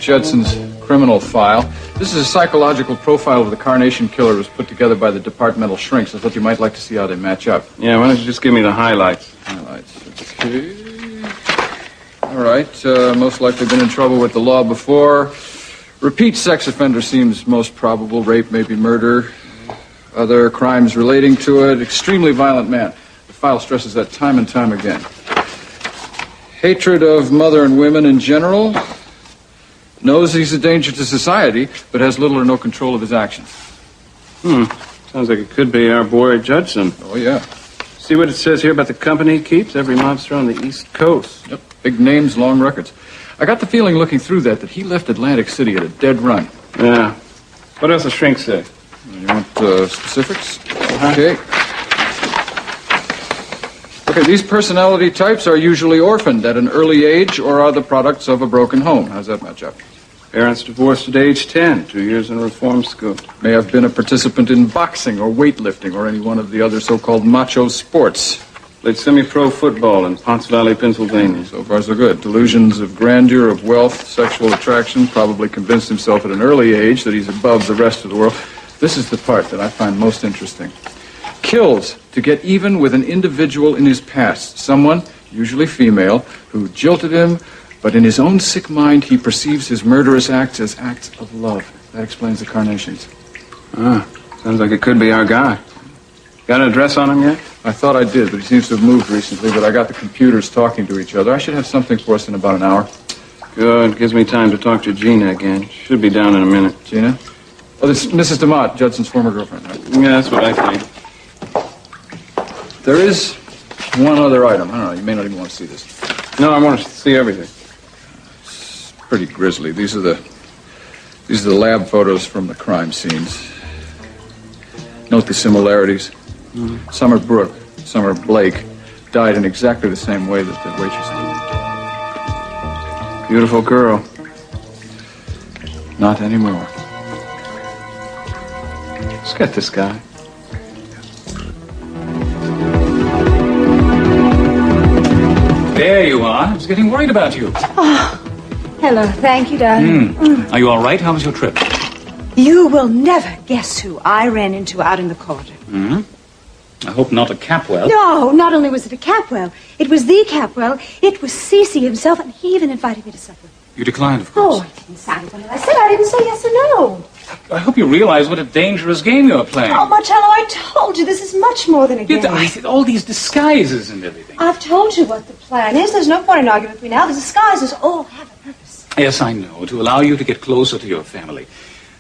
Judson's criminal file. This is a psychological profile of the Carnation Killer. It was put together by the departmental shrinks. I thought you might like to see how they match up. Yeah, why don't you just give me the highlights? Okay. All right. Most likely been in trouble with the law before. Repeat sex offender seems most probable. Rape, maybe murder. Other crimes relating to it. Extremely violent man. The file stresses that time and time again. Hatred of mother and women in general. Knows he's a danger to society, but has little or no control of his actions. Sounds like it could be our boy Judson. Oh, yeah. See what it says here about the company he keeps? Every mobster on the East Coast. Yep. Big names, long records. I got the feeling looking through that he left Atlantic City at a dead run. Yeah. What else does Shrink say? You want specifics? Okay. Okay, these personality types are usually orphaned at an early age or are the products of a broken home. How's that match up? Parents divorced at age 10, 2 years in reform school. May have been a participant in boxing or weightlifting or any one of the other so-called macho sports. Played semi-pro football in Ponce Valley, Pennsylvania. So far, so good. Delusions of grandeur, of wealth, sexual attraction. Probably convinced himself at an early age that he's above the rest of the world. This is the part that I find most interesting. Kills to get even with an individual in his past. Someone, usually female, who jilted him, but in his own sick mind, he perceives his murderous acts as acts of love. That explains the Carnations. Sounds like it could be our guy. Got an address on him yet? I thought I did, but he seems to have moved recently, but I got the computers talking to each other. I should have something for us in about an hour. Good. Gives me time to talk to Gina again. Should be down in a minute. Gina? Oh, this is Mrs. DeMott, Judson's former girlfriend, right? Yeah, that's what I think. There is one other item. I don't know, you may not even want to see this. No, I want to see everything. It's pretty grisly. These are the lab photos from the crime scenes. Note the similarities. Summer Brooke, Summer Blake, died in exactly the same way that the waitress did. Beautiful girl. Not anymore. Let's get this guy. There you are. I was getting worried about you. Oh, hello. Thank you, darling. Are you all right? How was your trip? You will never guess who I ran into out in the corridor. I hope not a Capwell. No, not only was it a Capwell, it was the Capwell. It was Cece himself, and he even invited me to supper. You declined, of course. Oh, I didn't sound funny. I said I didn't say yes or no. I hope you realize what a dangerous game you're playing. Oh, Marcello, I told you this is much more than a game. All these disguises and everything. I've told you what the plan is. There's no point in arguing with me now. The disguises all have a purpose. Yes, I know. To allow you to get closer to your family.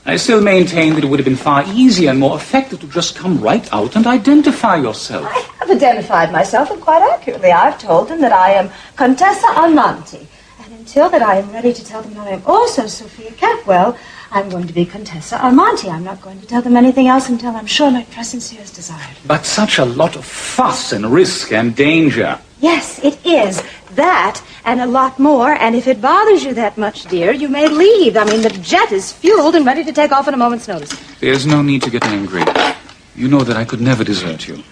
I still maintain that it would have been far easier and more effective to just come right out and identify yourself. I have identified myself, and quite accurately. I've told them that I am Contessa Almanti. And until that I am ready to tell them that I am also Sophia Capwell, I'm going to be Contessa Almanti. I'm not going to tell them anything else until I'm sure my presence here is desired. But such a lot of fuss and risk and danger. Yes, it is. That and a lot more. And if it bothers you that much, dear, you may leave. I mean, the jet is fueled and ready to take off at a moment's notice. There's no need to get angry. You know that I could never desert you.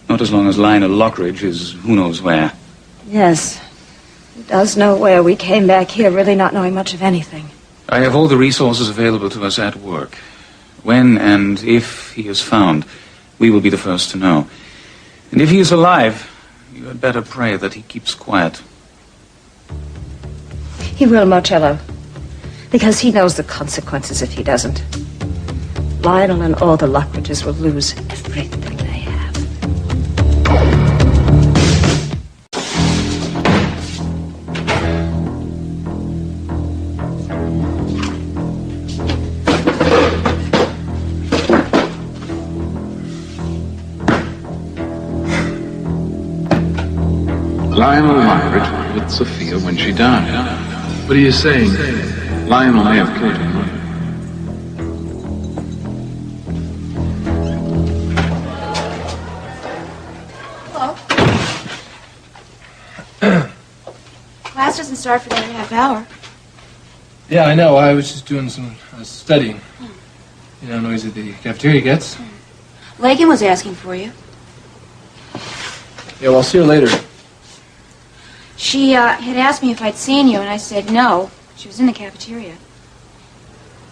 Not as long as Lionel Lockridge is who knows where. Yes. He does know where. We came back here really not knowing much of anything. I have all the resources available to us at work. When and if he is found, we will be the first to know. And if he is alive, you had better pray that he keeps quiet. He will, Marcello. Because he knows the consequences if he doesn't. Lionel and all the Lockridges will lose everything they have. Lionel Lockridge was with Sophia when she died. What are you saying? Lionel may have killed her mother. Hello. Class doesn't start for another half hour. Yeah, I know. I was just doing some studying. You know, noise that the cafeteria gets. Lagan was asking for you. Yeah, well, I'll see her later. She had asked me if I'd seen you, and I said no. She was in the cafeteria.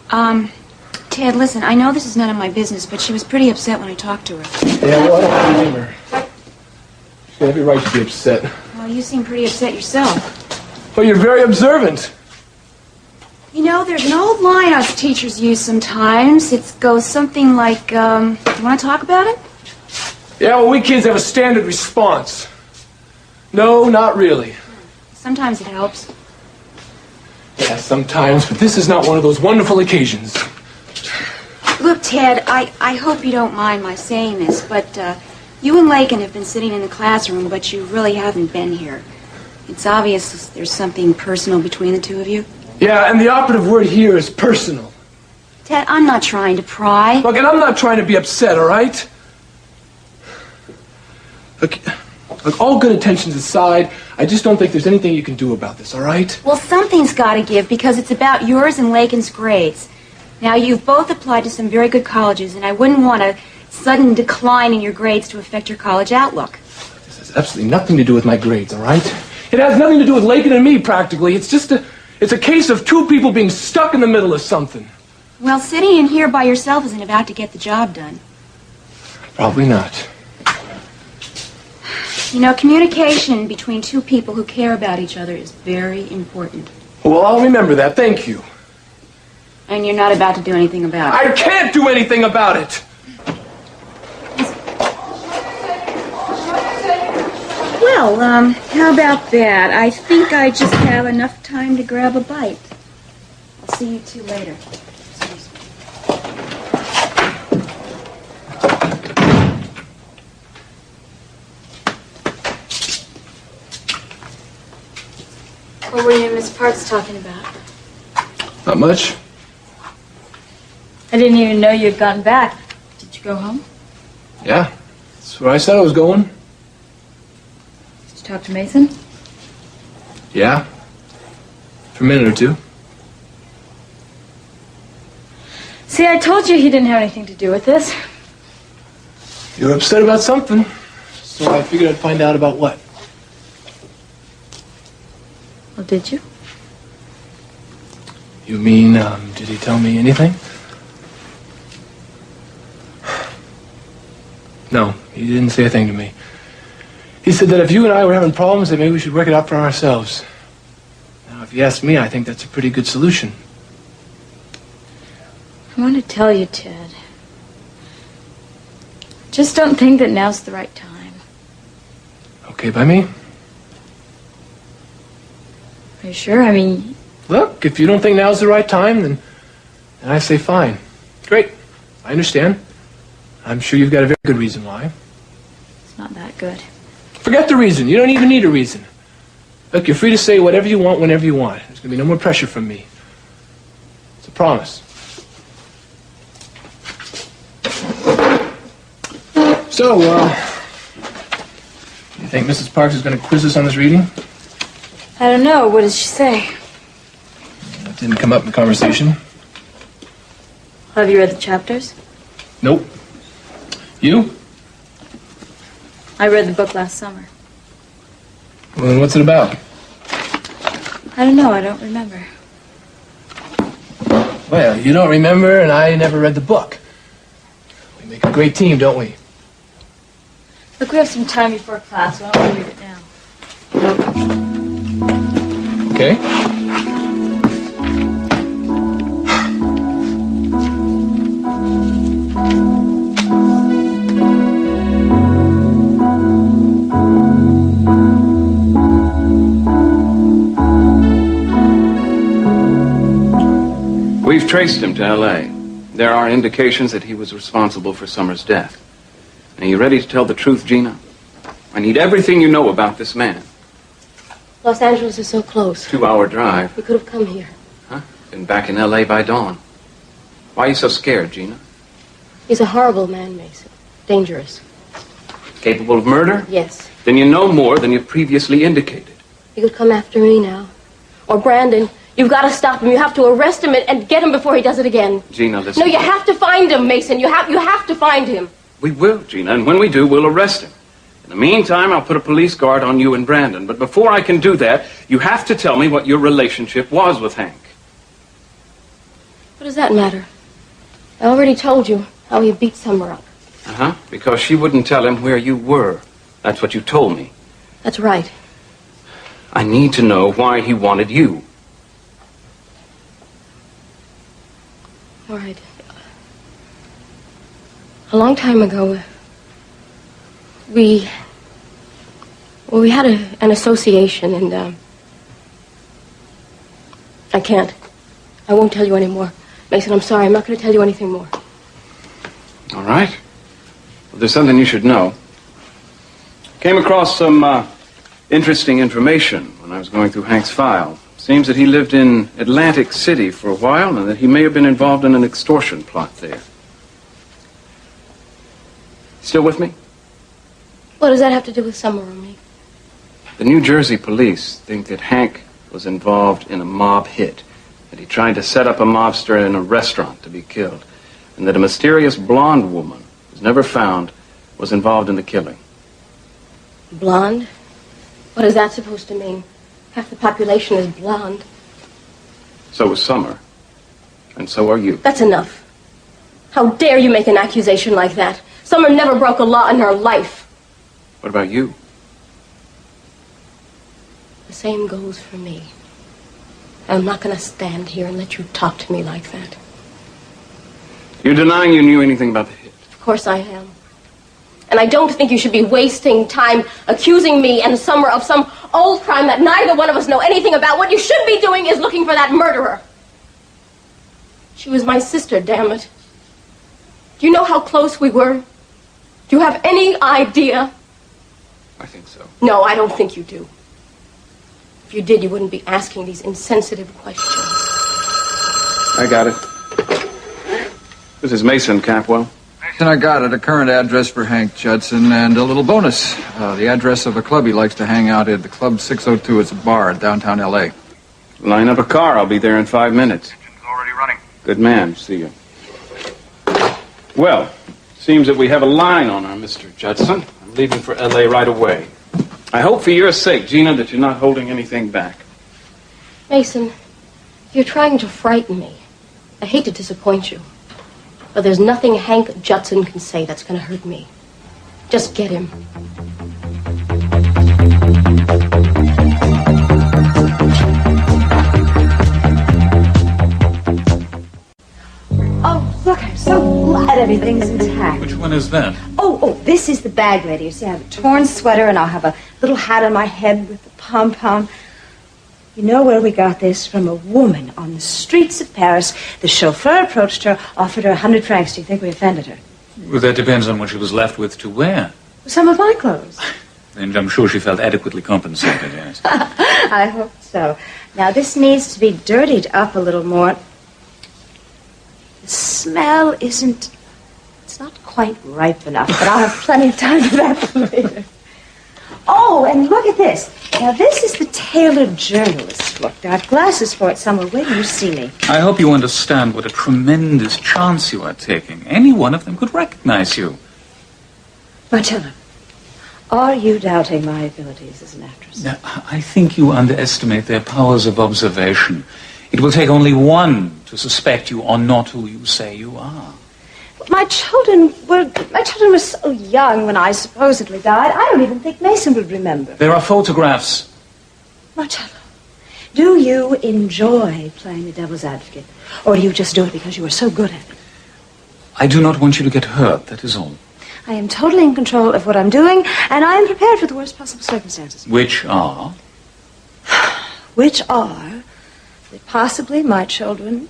Ted, listen, I know this is none of my business, but she was pretty upset when I talked to her. Yeah, well, I don't blame her. She had every right to be upset. Well, you seem pretty upset yourself. Well, you're very observant. You know, there's an old line us teachers use sometimes. It goes something like, you want to talk about it? Yeah, well, we kids have a standard response. No, not really. Sometimes it helps. Yeah, sometimes, but this is not one of those wonderful occasions. Look, Ted, I hope you don't mind my saying this, but you and Lakin have been sitting in the classroom, but you really haven't been here. It's obvious there's something personal between the two of you. Yeah, and the operative word here is personal. Ted, I'm not trying to pry. Look, and I'm not trying to be upset, all right? Look, all good intentions aside, I just don't think there's anything you can do about this, all right? Well, something's got to give because it's about yours and Lakin's grades. Now, you've both applied to some very good colleges, and I wouldn't want a sudden decline in your grades to affect your college outlook. This has absolutely nothing to do with my grades, all right? It has nothing to do with Lakin and me, practically. It's a case of two people being stuck in the middle of something. Well, sitting in here by yourself isn't about to get the job done. Probably not. You know, communication between two people who care about each other is very important. Well, I'll remember that. Thank you. And you're not about to do anything about it. I can't do anything about it. Well, how about that? I think I just have enough time to grab a bite. I'll see you two later. What were you and Miss Parks talking about? Not much. I didn't even know you'd gotten back. Did you go home? Yeah, that's where I said I was going. Did you talk to Mason? Yeah, for a minute or two. See, I told you he didn't have anything to do with this. You were upset about something, so I figured I'd find out about what. Well, did you? You mean, did he tell me anything? No, he didn't say a thing to me. He said that if you and I were having problems, that maybe we should work it out for ourselves. Now, if you ask me, I think that's a pretty good solution. I want to tell you, Ted. Just don't think that now's the right time. Okay by me? Are you sure? I mean, Look, if you don't think now's the right time, then I say fine. Great. I understand. I'm sure you've got a very good reason why. it's not that good. Forget the reason. You don't even need a reason. Look, you're free to say whatever you want whenever you want. There's going to be no more pressure from me. It's a promise. So, you think Mrs. Parks is going to quiz us on this reading? I don't know. What does she say? That didn't come up in conversation. Have you read the chapters? Nope. You? I read the book last summer. Well, then what's it about? I don't know. I don't remember. Well, you don't remember, and I never read the book. We make a great team, don't we? Look, we have some time before class. Why don't we read it now? Okay. We've traced him to L.A. There are indications that he was responsible for Summer's death. Are you ready to tell the truth, Gina? I need everything you know about this man. Los Angeles is so close. 2-hour drive. We could have come here. Huh? Been back in L.A. by dawn. Why are you so scared, Gina? He's a horrible man, Mason. Dangerous. Capable of murder? Yes. Then you know more than you previously indicated. He could come after me now. Or Brandon. You've got to stop him. You have to arrest him and get him before he does it again. Gina, listen. No, you have to find him, Mason. You have to find him. We will, Gina, and when we do, we'll arrest him. In the meantime, I'll put a police guard on you and Brandon. But before I can do that, you have to tell me what your relationship was with Hank. What does that matter? I already told you how he beat Summer up. Uh-huh, because she wouldn't tell him where you were. That's what you told me. That's right. I need to know why he wanted you. All right. A long time ago, we had an association, and I won't tell you anymore. Mason, I'm sorry. I'm not going to tell you anything more. All right. Well, there's something you should know. Came across some interesting information when I was going through Hank's file. Seems that he lived in Atlantic City for a while and that he may have been involved in an extortion plot there. Still with me? What does that have to do with Summer or me? The New Jersey police think that Hank was involved in a mob hit, that he tried to set up a mobster in a restaurant to be killed, and that a mysterious blonde woman who's never found was involved in the killing. Blonde? What is that supposed to mean? Half the population is blonde. So was Summer. And so are you. That's enough. How dare you make an accusation like that? Summer never broke a law in her life. What about you? The same goes for me. I'm not going to stand here and let you talk to me like that. You're denying you knew anything about the hit. Of course I am. And I don't think you should be wasting time accusing me and Summer of some old crime that neither one of us know anything about. What you should be doing is looking for that murderer. She was my sister, damn it. Do you know how close we were? Do you have any idea? I think so. No, I don't think you do. If you did, you wouldn't be asking these insensitive questions. I got it. This is Mason, Capwell. And I got it, a current address for Hank Judson, and a little bonus. The address of a club he likes to hang out at, the Club 602. It's a bar in downtown L.A. Line up a car. I'll be there in 5 minutes. Engine's already running. Good man. See you. Well, seems that we have a line on our Mr. Judson. I'm leaving for L.A. right away. I hope for your sake, Gina, that you're not holding anything back. Mason, you're trying to frighten me. I hate to disappoint you. But there's nothing Hank Judson can say that's going to hurt me. Just get him. Oh, look, I'm so glad everything's intact. Which one is that? Oh, this is the bag lady. You see, I have a torn sweater, and I'll have a little hat on my head with the pom-pom. You know where we got this? From a woman on the streets of Paris. The chauffeur approached her, offered her 100 francs. Do you think we offended her? Well, that depends on what she was left with to wear. Some of my clothes. And I'm sure she felt adequately compensated, yes. I hope so. Now, this needs to be dirtied up a little more. The smell isn't... It's not quite ripe enough, but I'll have plenty of time for that later. Oh, and look at this. Now, this is the tailored journalist look. I have glasses for it somewhere. Wait till you see me. I hope you understand what a tremendous chance you are taking. Any one of them could recognize you. Marcella, are you doubting my abilities as an actress? Now, I think you underestimate their powers of observation. It will take only one to suspect you are not who you say you are. My children were so young when I supposedly died. I don't even think Mason would remember. There are photographs. Marcello, do you enjoy playing the devil's advocate? Or do you just do it because you are so good at it? I do not want you to get hurt, that is all. I am totally in control of what I'm doing, and I am prepared for the worst possible circumstances. Which are? Which are that possibly my children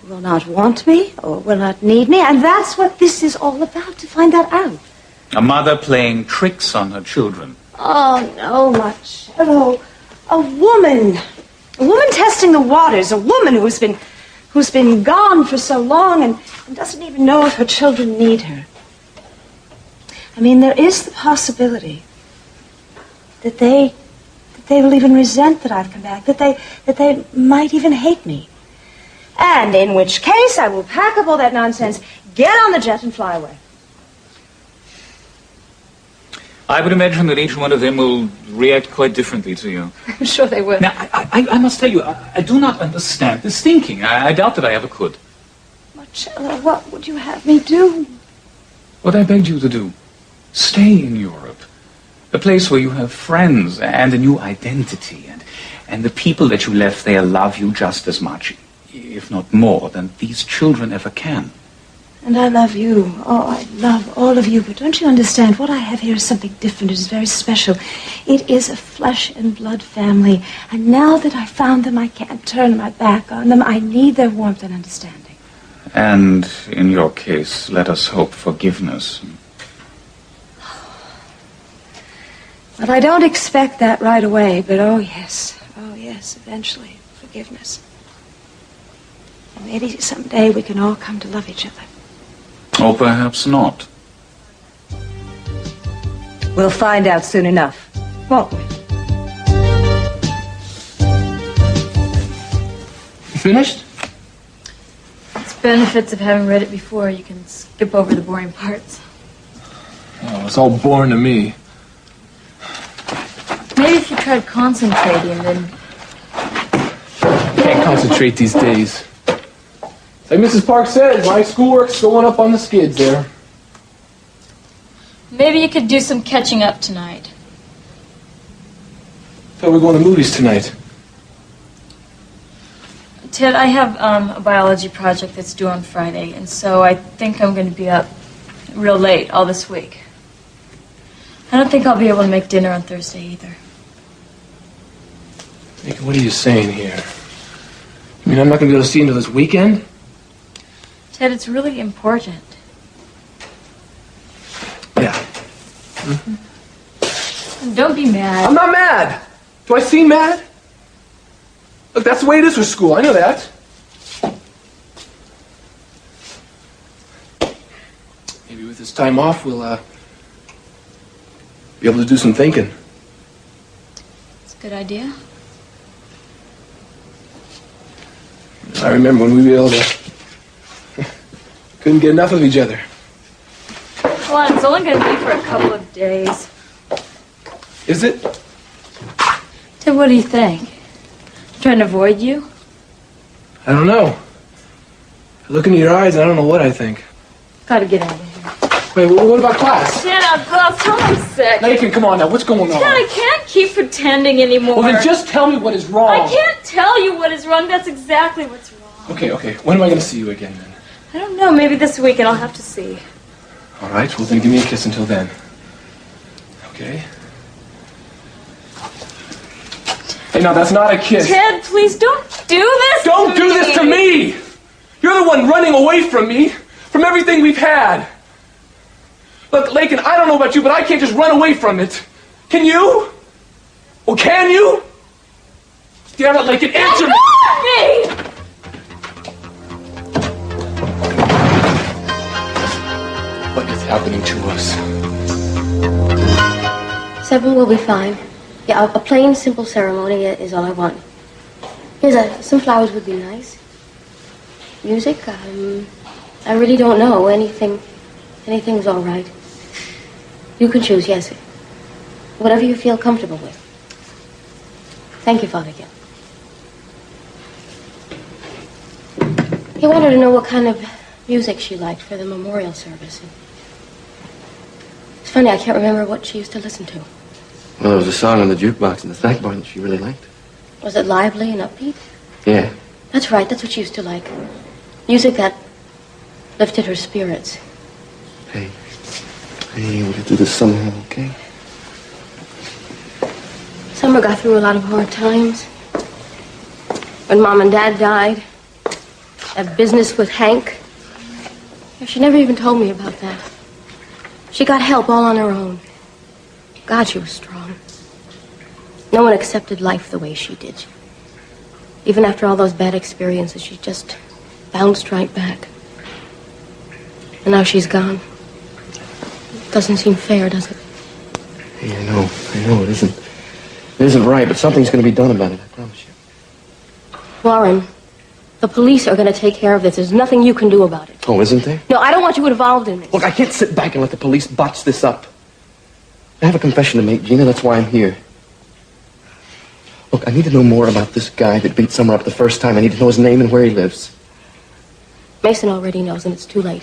will not want me or will not need me, and that's what this is all about, to find that out. A mother playing tricks on her children. Oh, no, Marcello. A woman testing the waters, a woman who's been gone for so long and doesn't even know if her children need her. I mean, there is the possibility that they will even resent that I've come back, that they might even hate me. And in which case, I will pack up all that nonsense, get on the jet, and fly away. I would imagine that each one of them will react quite differently to you. I'm sure they will. Now, I must tell you, I do not understand this thinking. I doubt that I ever could. Marcello, what would you have me do? What I begged you to do. Stay in Europe. A place where you have friends and a new identity. And the people that you left there love you just as much, if not more, than these children ever can. And I love you. Oh, I love all of you. But don't you understand? What I have here is something different. It is very special. It is a flesh and blood family. And now that I found them, I can't turn my back on them. I need their warmth and understanding. And in your case, let us hope forgiveness. Well, I don't expect that right away, but oh yes, eventually, forgiveness. And maybe someday we can all come to love each other. Or perhaps not. We'll find out soon enough, won't we? You finished? It's benefits of having read it before. You can skip over the boring parts. Oh, it's all boring to me. Maybe if you tried concentrating, then... Can't concentrate these days. Like Mrs. Park said, my schoolwork's going up on the skids there. Maybe you could do some catching up tonight. Thought we were going to movies tonight. Ted, I have a biology project that's due on Friday, and so I think I'm going to be up real late all this week. I don't think I'll be able to make dinner on Thursday either. Nikki, what are you saying here? You mean I'm not going to be able to see you until this weekend? Ted, it's really important. Yeah. And don't be mad. I'm not mad. Do I seem mad? Look, that's the way it is with school. I know that. Maybe with this time off, we'll be able to do some thinking. It's a good idea. I remember when we were able to... couldn't get enough of each other. Come on, it's only going to be for a couple of days. Is it? Ted, what do you think? Trying to avoid you? I don't know. I look into your eyes and I don't know what I think. Gotta get out of here. Wait, what about class? Ted, I'll tell I'm sick. Nathan, come on now. What's going on? Ted, I can't keep pretending anymore. Well, then just tell me what is wrong. I can't tell you what is wrong. That's exactly what's wrong. Okay. When am I going to see you again, then? I don't know. Maybe this weekend. I'll have to see. All right. Well, then give me a kiss until then. Okay? Hey, now, that's not a kiss. Ted, please don't do this Don't do this to me! You're the one running away from me, from everything we've had. Look, Lakin, I don't know about you, but I can't just run away from it. Can you? Well, can you? Damn it, Lakin, answer me! What is happening to us? 7 will be fine. Yeah, a plain, simple ceremony is all I want. Here's some flowers would be nice. Music, I really don't know. Anything's all right. You can choose, yes. Whatever you feel comfortable with. Thank you, Father Gill. He wanted to know what kind of music she liked for the memorial service. It's funny, I can't remember what she used to listen to. Well, there was a song on the jukebox in the snack bar that she really liked. Was it lively and upbeat? Yeah. That's right, that's what she used to like. Music that lifted her spirits. Hey, we'll get through this somehow, okay? Summer got through a lot of hard times. When Mom and Dad died, that business with Hank. She never even told me about that. She got help all on her own. God, she was strong. No one accepted life the way she did. Even after all those bad experiences, she just bounced right back. And now she's gone. Doesn't seem fair, does it? Hey, I know, it isn't. It isn't right, but something's going to be done about it, I promise you. Warren, the police are going to take care of this. There's nothing you can do about it. Oh, isn't there? No, I don't want you involved in this. Look, I can't sit back and let the police botch this up. I have a confession to make, Gina. That's why I'm here. Look, I need to know more about this guy that beat Summer up the first time. I need to know his name and where he lives. Mason already knows, and it's too late.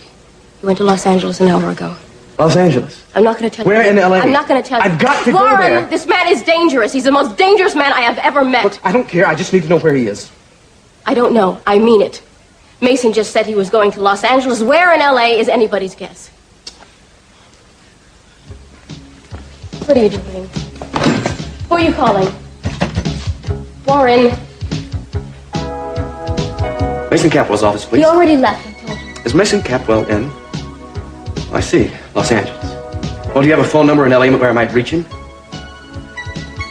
He went to Los Angeles an hour ago. Los Angeles? I'm not going to tell you. Where in L.A.? I'm not going to tell you. I've got to go Warren, there. this man is dangerous. He's the most dangerous man I have ever met. Look, I don't care. I just need to know where he is. I don't know. I mean it. Mason just said he was going to Los Angeles. Where in L.A. is anybody's guess? What are you doing? Who are you calling? Warren. Mason Capwell's office, please. He already left, I told you. Is Mason Capwell in? I see. Los Angeles. Well, do you have a phone number in L.A. where I might reach him?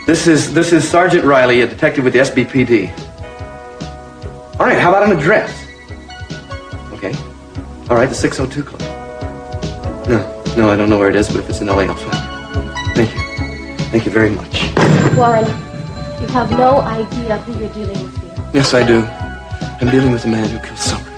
This is Sergeant Riley, a detective with the SBPD. All right, how about an address? Okay. All right, the 602 Club. No, I don't know where it is, but if it's in L.A., I'll find it. Thank you. Thank you very much. Warren, you have no idea who you're dealing with here. Yes, I do. I'm dealing with a man who killed Summer.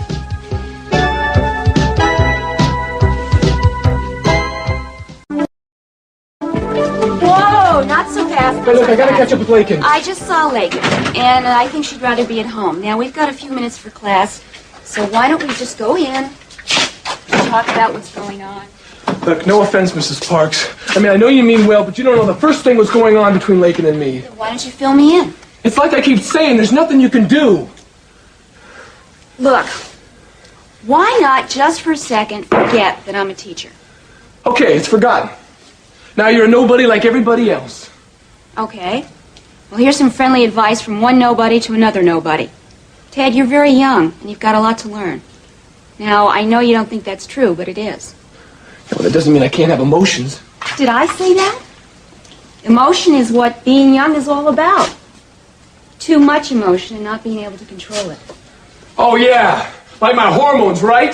Whoa, not so fast. Hey, look, I gotta catch up with Lakin. I just saw Lakin, and I think she'd rather be at home. Now, we've got a few minutes for class, so why don't we just go in and talk about what's going on? Look, no offense, Mrs. Parks. I mean, I know you mean well, but you don't know the first thing was going on between Lakin and me. Why don't you fill me in? It's like I keep saying, there's nothing you can do. Look, why not just for a second forget that I'm a teacher? Okay, it's forgotten. Now you're a nobody like everybody else. Okay. Well, here's some friendly advice from one nobody to another nobody. Ted, you're very young, and you've got a lot to learn. Now, I know you don't think that's true, but it is. Well, that doesn't mean I can't have emotions. Did I say that? Emotion is what being young is all about. Too much emotion and not being able to control it. Oh, yeah. Like my hormones, right?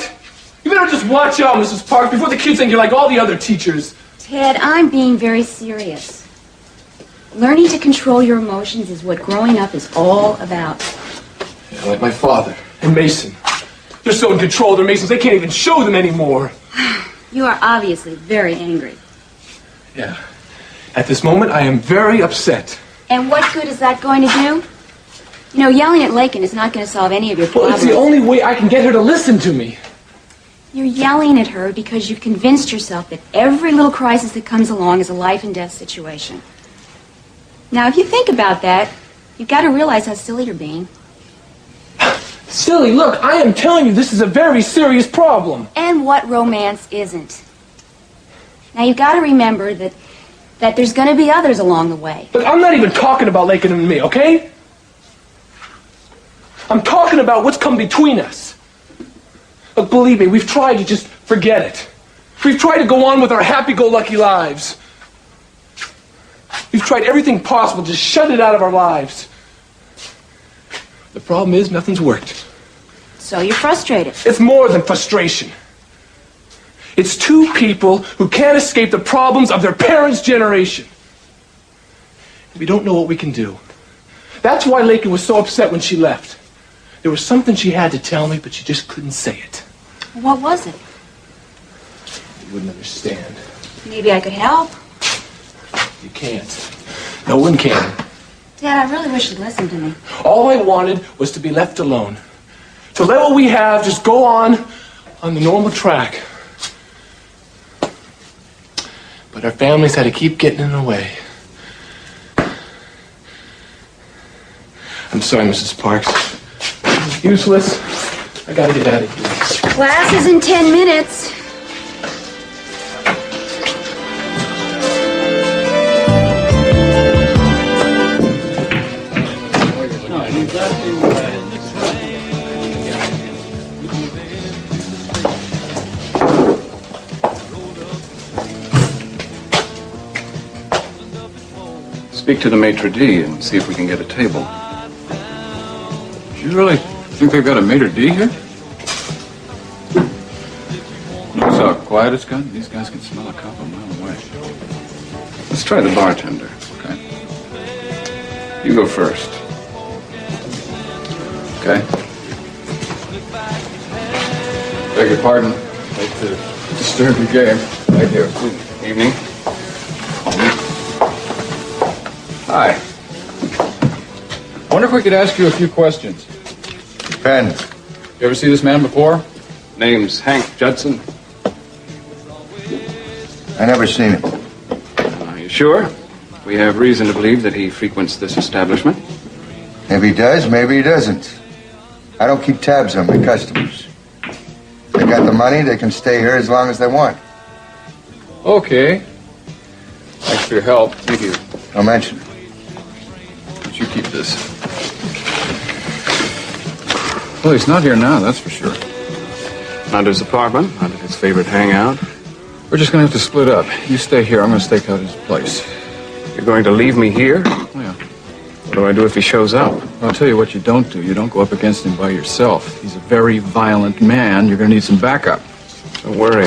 You better just watch out, Mrs. Parks, before the kids think you're like all the other teachers. Ted, I'm being very serious. Learning to control your emotions is what growing up is all about. Yeah, like my father and Mason. They're so in control of their Masons, they can't even show them anymore. You are obviously very angry. Yeah. At this moment, I am very upset. And what good is that going to do? You know, yelling at Lakin is not going to solve any of your Well, problems. it's the only way I can get her to listen to me. You're yelling at her because you've convinced yourself that every little crisis that comes along is a life and death situation. Now, if you think about that, you've got to realize how silly you're being. Silly, look, I am telling you this is a very serious problem. And what romance isn't? Now, you've got to remember that there's going to be others along the way. Look, I'm not even talking about Lakin and me, okay? I'm talking about what's come between us. Look, believe me, we've tried to just forget it. We've tried to go on with our happy-go-lucky lives. We've tried everything possible to shut it out of our lives. The problem is, nothing's worked. So you're frustrated. It's more than frustration. It's two people who can't escape the problems of their parents' generation. We don't know what we can do. That's why Lakin was so upset when she left. There was something she had to tell me, but she just couldn't say it. What was it? You wouldn't understand. Maybe I could help. You can't. No one can. Dad, I really wish you'd listen to me. All I wanted was to be left alone. To let what we have just go on the normal track. But our families had to keep getting in the way. I'm sorry, Mrs. Parks. Useless. I gotta get out of here. Class is in 10 minutes. Speak to the maitre d' and see if we can get a table. Do you really think they've got a maitre d' here? Notice how quiet it's gotten? These guys can smell a cop a mile away. Let's try the bartender. Okay. You go first. Okay. Beg your pardon. I'd like to disturb your game. Right here. Evening. Oh, Hi. Wonder if we could ask you a few questions. Depends. You ever see this man before? Name's Hank Judson. I never seen him. Are you sure? We have reason to believe that he frequents this establishment. Maybe he does, maybe he doesn't. I don't keep tabs on my customers. If they got the money, they can stay here as long as they want. Okay. Thanks for your help. Thank you. Don't mention it. But you keep this. Well, he's not here now, that's for sure. Not his apartment, not at his favorite hangout. We're just gonna have to split up. You stay here, I'm gonna stake out his place. You're going to leave me here? Yeah. What do I do if he shows up? I'll tell you what you don't do. You don't go up against him by yourself. He's a very violent man. You're gonna need some backup. Don't worry.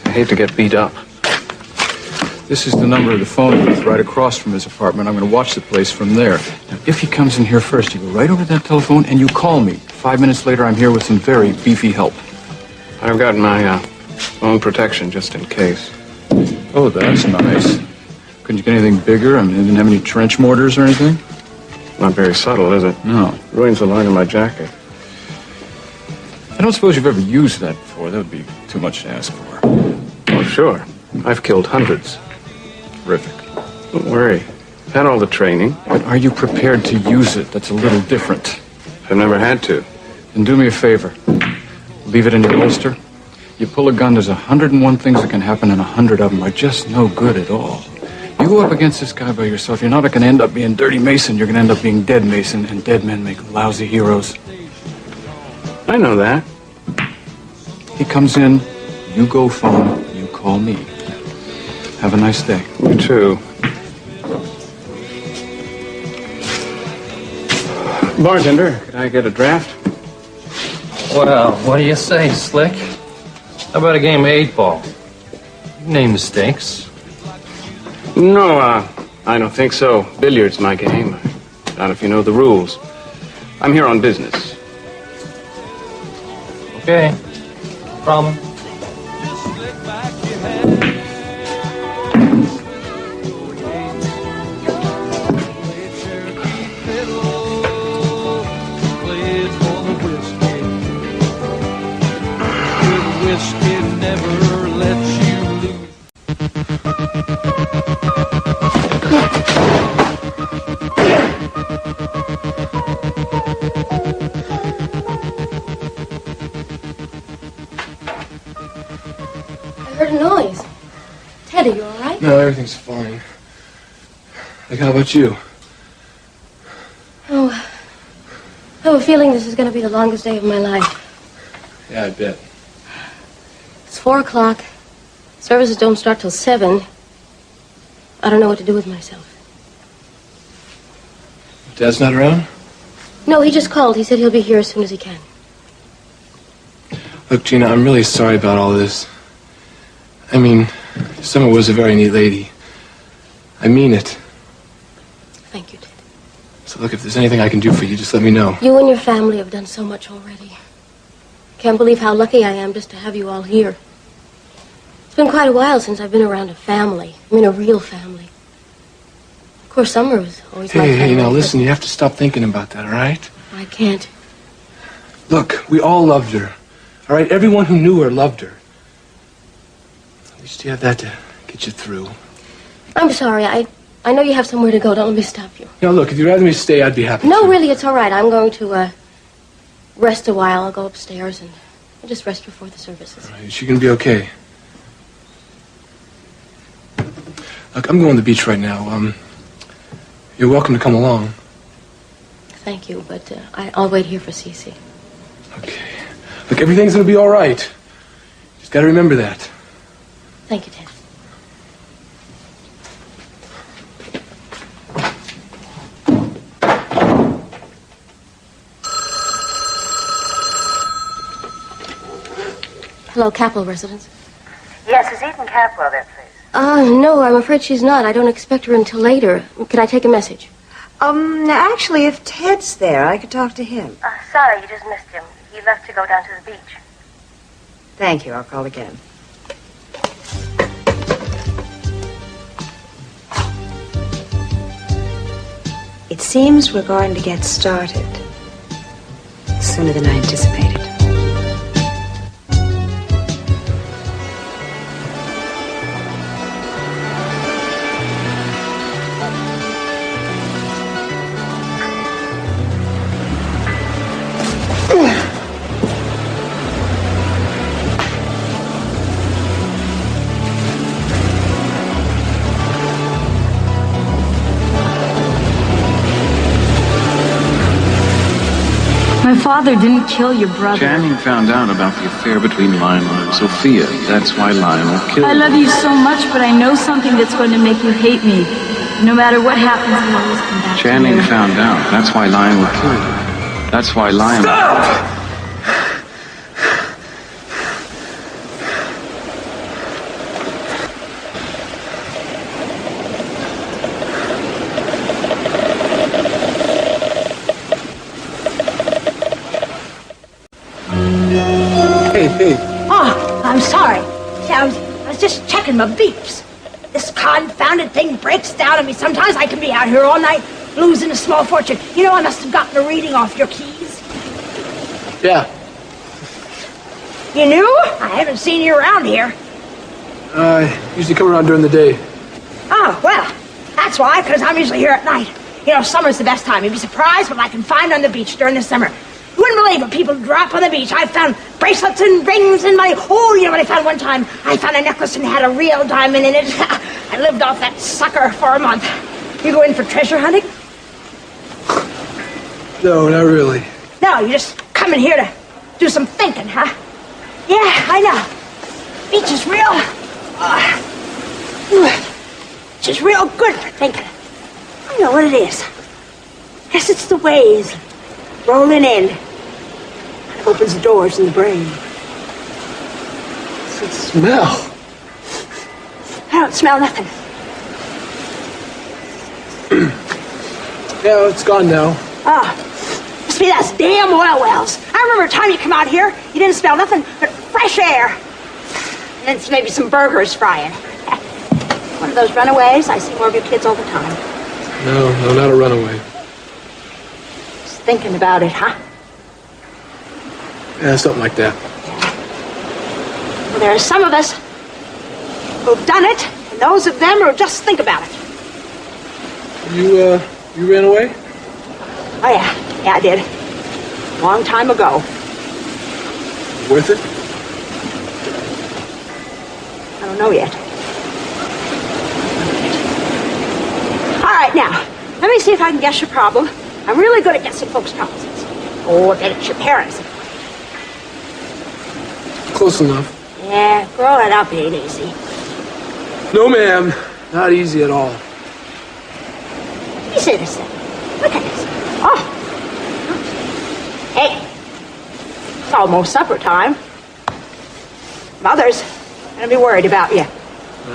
I hate to get beat up. This is the number of the phone booth right across from his apartment. I'm going to watch the place from there. Now, if he comes in here first, you go right over to that telephone and you call me. 5 minutes later, I'm here with some very beefy help. I've got my own protection just in case. Oh, that's nice. Couldn't you get anything bigger? I mean, they didn't have any trench mortars or anything? Not very subtle, is it? No. Ruins the line of my jacket. I don't suppose you've ever used that before. That would be too much to ask for. Oh, sure. I've killed hundreds. Terrific. Don't worry. I've had all the training. But are you prepared to use it? That's a little different. I've never had to. Then do me a favor. Leave it in your holster. You pull a gun, there's 101 things that can happen, and 100 of them are just no good at all. You go up against this guy by yourself, you're not going to end up being Dirty Mason, you're going to end up being Dead Mason, and dead men make lousy heroes. I know that. He comes in, you go phone, you call me. Have a nice day. You too. Bartender, could I get a draft? Well, what do you say, Slick? How about a game of 8-ball? Name the stakes. No, I don't think so. Billiard's my game. Not if you know the rules. I'm here on business. Okay. No problem. I heard a noise. Ted, are you all right? No, everything's fine. Like, how about you? Oh, I have a feeling this is going to be the longest day of my life. Yeah, I bet. It's 4 o'clock. Services don't start till 7. I don't know what to do with myself. Dad's not around? No, he just called. He said he'll be here as soon as he can. Look, Gina, I'm really sorry about all this. I mean, Summer was a very neat lady. I mean it. Thank you, Ted. So look, if there's anything I can do for you, just let me know. You and your family have done so much already. Can't believe how lucky I am just to have you all here. It's been quite a while since I've been around a family. I mean, a real family. Of course, Summer was always my family. Hey, now listen, you have to stop thinking about that, all right? I can't. Look, we all loved her. All right, everyone who knew her loved her. At least you have that to get you through. I'm sorry. I know you have somewhere to go. Don't let me stop you. Now, look, if you'd rather me stay, I'd be happy No, to. really, it's all right. I'm going to rest a while. I'll go upstairs and I'll just rest before the services. All right, is she going to be okay? Look, I'm going to the beach right now. You're welcome to come along. Thank you, but I'll wait here for Cece. Okay. Look, everything's going to be all right. Just got to remember that. Thank you, Ted. Hello, Capel residence. Yes, is Ethan Capwell there, please? No, I'm afraid she's not. I don't expect her until later. Can I take a message? Actually, if Ted's there, I could talk to him. Sorry, you just missed him. He left to go down to the beach. Thank you. I'll call again. It seems we're going to get started sooner than I anticipated. My father didn't kill your brother. Channing found out about the affair between Lionel and Sophia. That's why Lionel killed I love you so much, but I know something that's going to make you hate me. No matter what happens, I'll always come back Channing to you. found out. That's why Lionel killed her. That's why Lionel... Stop! Hey. Oh, I'm sorry. I was just checking my beeps. This confounded thing breaks down on me. Sometimes I can be out here all night losing a small fortune. You know, I must have gotten a reading off your keys. Yeah. You knew? I haven't seen you around here. I usually come around during the day. Oh, well, that's why, because I'm usually here at night. You know, summer's the best time. You'd be surprised what I can find on the beach during the summer. You wouldn't believe what people drop on the beach. I found bracelets and rings and money. Oh, you know what I found one time? I found a necklace and had a real diamond in it. I lived off that sucker for a month. You go in for treasure hunting? No, not really. No, you just come in here to do some thinking, huh? Yeah, I know. Beach is real... beach is real good for thinking. I know what it is. Guess it's the waves rolling in. It opens the doors in the brain. What's that smell? I don't smell nothing. Yeah, it's gone now. Ah, must be those damn oil wells. I remember a time you come out here, you didn't smell nothing but fresh air. And then maybe some burgers frying. One of those runaways? I see more of your kids all the time. No, not a runaway. Just thinking about it, huh? Yeah, something like that. Well, there are some of us who've done it, and those of them who just think about it. You ran away? Oh, yeah. Yeah, I did. A long time ago. Worth it? I don't know yet. All right, now, let me see if I can guess your problem. I'm really good at guessing folks' problems. Oh, I bet it's your parents. Close enough. Yeah, growing up ain't easy. No, ma'am. Not easy at all. You see this thing. Look at this. Oh. Hey. It's almost supper time. Mother's gonna be worried about you.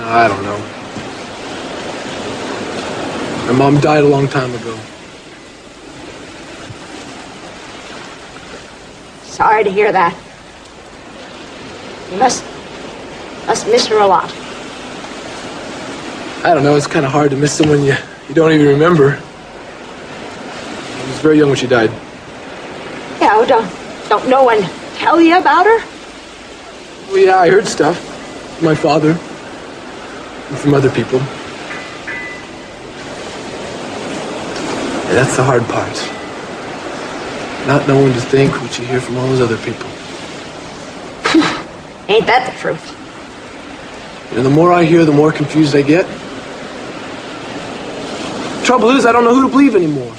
I don't know. My mom died a long time ago. Sorry to hear that. You must miss her a lot. I don't know, it's kind of hard to miss someone you don't even remember. I was very young when she died. Yeah, well, don't no one tell you about her? Well, yeah, I heard stuff from my father and from other people. Yeah, that's the hard part. Not knowing to think what you hear from all those other people. Ain't that the truth? You know, the more I hear, the more confused I get. Trouble is, I don't know who to believe anymore.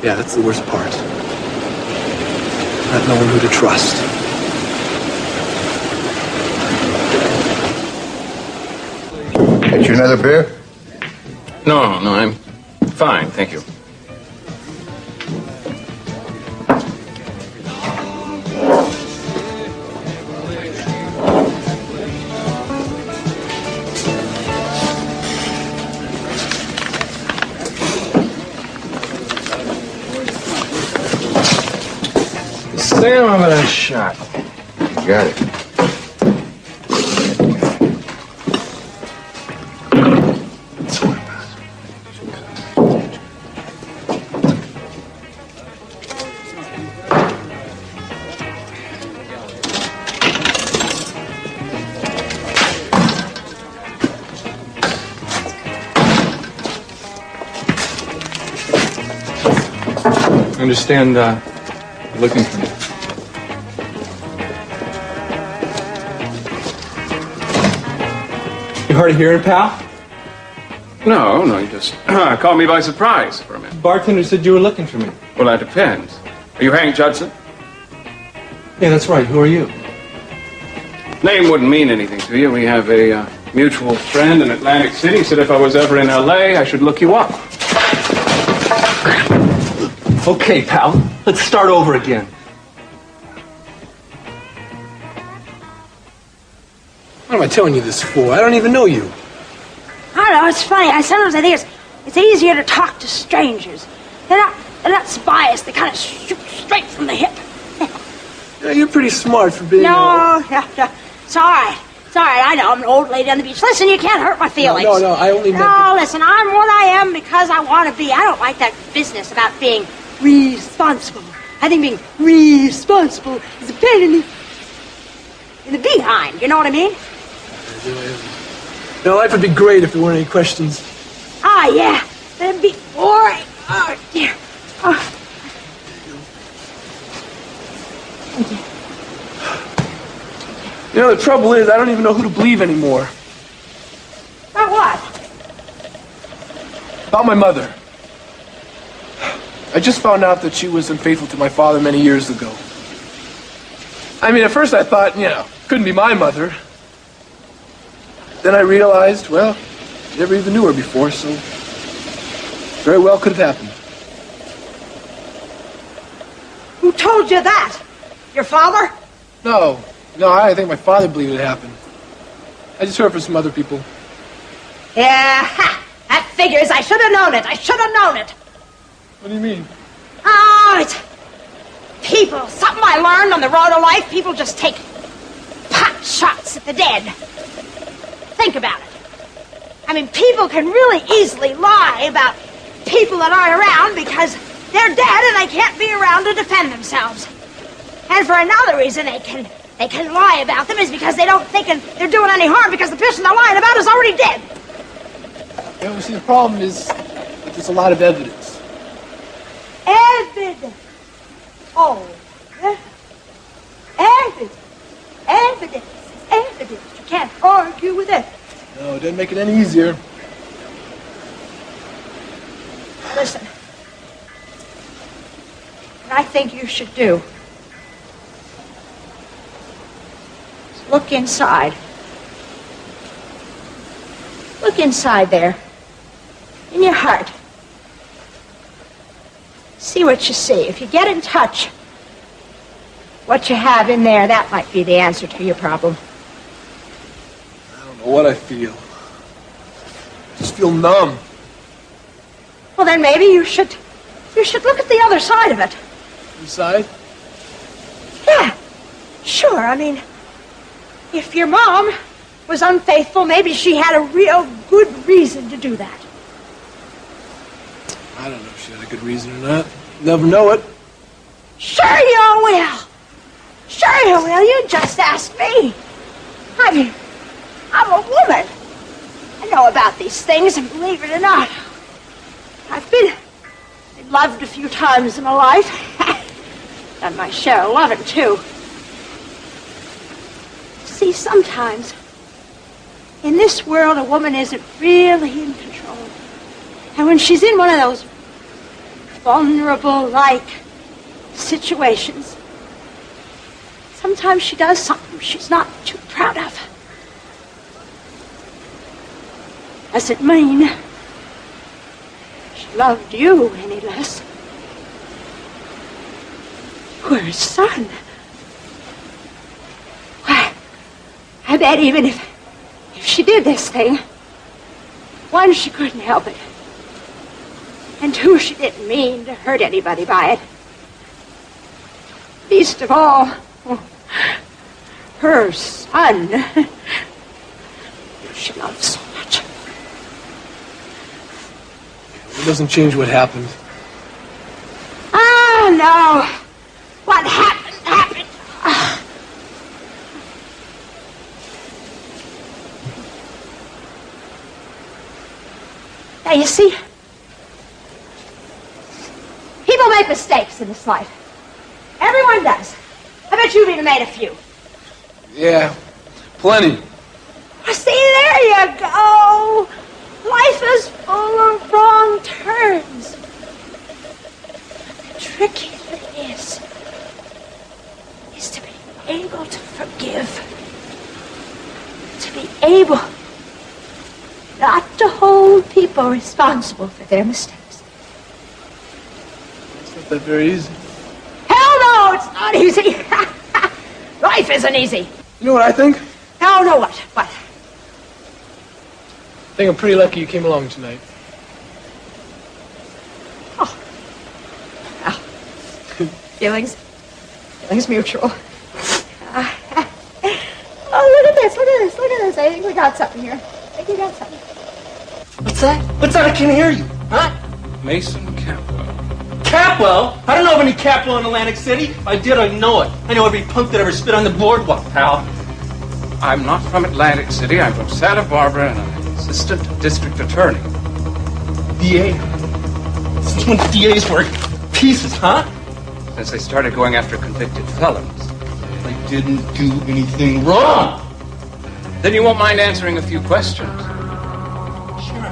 Yeah, that's the worst part. Not knowing who to trust. Get you another beer? No, I'm fine, thank you. Sam, I'm in a shot. You got it. That's what understand you're looking for me. You hard of hearing, pal? No, you just caught me by surprise for a minute. Bartender said you were looking for me. Well, that depends. Are you Hank Judson? Yeah, that's right. Who are you? Name wouldn't mean anything to you. We have a mutual friend in Atlantic City. Said if I was ever in L.A., I should look you up. Okay, pal. Let's start over again. What am I telling you this for? I don't even know you. I don't know, it's funny. Sometimes I think it's easier to talk to strangers. They're not biased. They kind of shoot straight from the hip. Yeah, you're pretty smart for being... No. It's all right. It's all right. I know I'm an old lady on the beach. Listen, you can't hurt my feelings. No, I only meant... No, listen, I'm what I am because I want to be. I don't like that business about being responsible. I think being responsible is a pain in the behind. You know what I mean? Now, life would be great if there weren't any questions. Ah, yeah. That'd be boring. Oh, dear. Oh. Thank you. You know, the trouble is, I don't even know who to believe anymore. About what? About my mother. I just found out that she was unfaithful to my father many years ago. I mean, at first I thought, couldn't be my mother. Then I realized, well, I never even knew her before, so very well could have happened. Who told you that? Your father? No, I think my father believed it happened. I just heard from some other people. Yeah, that figures. I should have known it. What do you mean? Oh, it's people. Something I learned on the road of life. People just take pot shots at the dead. Think about it. I mean, people can really easily lie about people that aren't around because they're dead and they can't be around to defend themselves. And for another reason, they can lie about them is because they don't think they're doing any harm because the person they're lying about is already dead. Yeah, well, see, the problem is that there's a lot of evidence. Evidence. Oh, yeah. Evidence. You can't argue with it. No, it doesn't make it any easier. Listen. What I think you should do is look inside. Look inside there. In your heart. See what you see. If you get in touch, what you have in there, that might be the answer to your problem. I don't know what I feel. I just feel numb. Well, then maybe you should look at the other side of it. Inside? Yeah, sure. I mean, if your mom was unfaithful, maybe she had a real good reason to do that. I don't know if she had a good reason or not. Never know it. Sure you will. Sure you will. You just ask me. I mean, I'm a woman. I know about these things, and believe it or not, I've been loved a few times in my life. Done my share of loving, too. See, sometimes in this world, a woman isn't really in control. And when she's in one of those vulnerable-like situations, sometimes she does something she's not too proud of. Doesn't mean she loved you any less. You're her son. Why, I bet even if she did this thing, one, she couldn't help it. And two, she didn't mean to hurt anybody by it. Least of all, her son, she loves so much. It doesn't change what happened. Oh, no. What happened, happened. Now, you see, people make make mistakes in this life. Everyone does. I bet you've even made a few. Yeah, plenty. See, there you go. Life is full of wrong turns. The tricky thing is to be able to forgive. To be able not to hold people responsible for their mistakes. It's not that very easy. Hell no, it's not easy. Life isn't easy. You know what I think? No, what? What? I think I'm pretty lucky you came along tonight. Feelings mutual. Oh, look at this. I think we got something here. What's that? What's that? I can't hear you. Huh? Mason Capwell. Capwell? I don't know of any Capwell in Atlantic City. If I did, I'd know it. I know every punk that ever spit on the boardwalk, pal. I'm not from Atlantic City. I'm from Santa Barbara, and I'm assistant district attorney. DA? Since when DAs were pieces, huh? Since they started going after convicted felons. I didn't do anything wrong. Then you won't mind answering a few questions. Sure.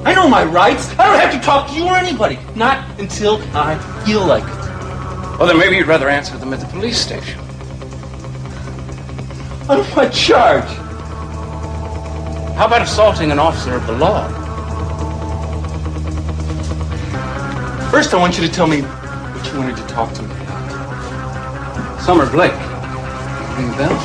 I know my rights. I don't have to talk to you or anybody. Not until I feel like it. Well, then maybe you'd rather answer them at the police station. On what charge? How about assaulting an officer of the law? First, I want you to tell me what you wanted to talk to me about. Summer Blake. Ring a bell?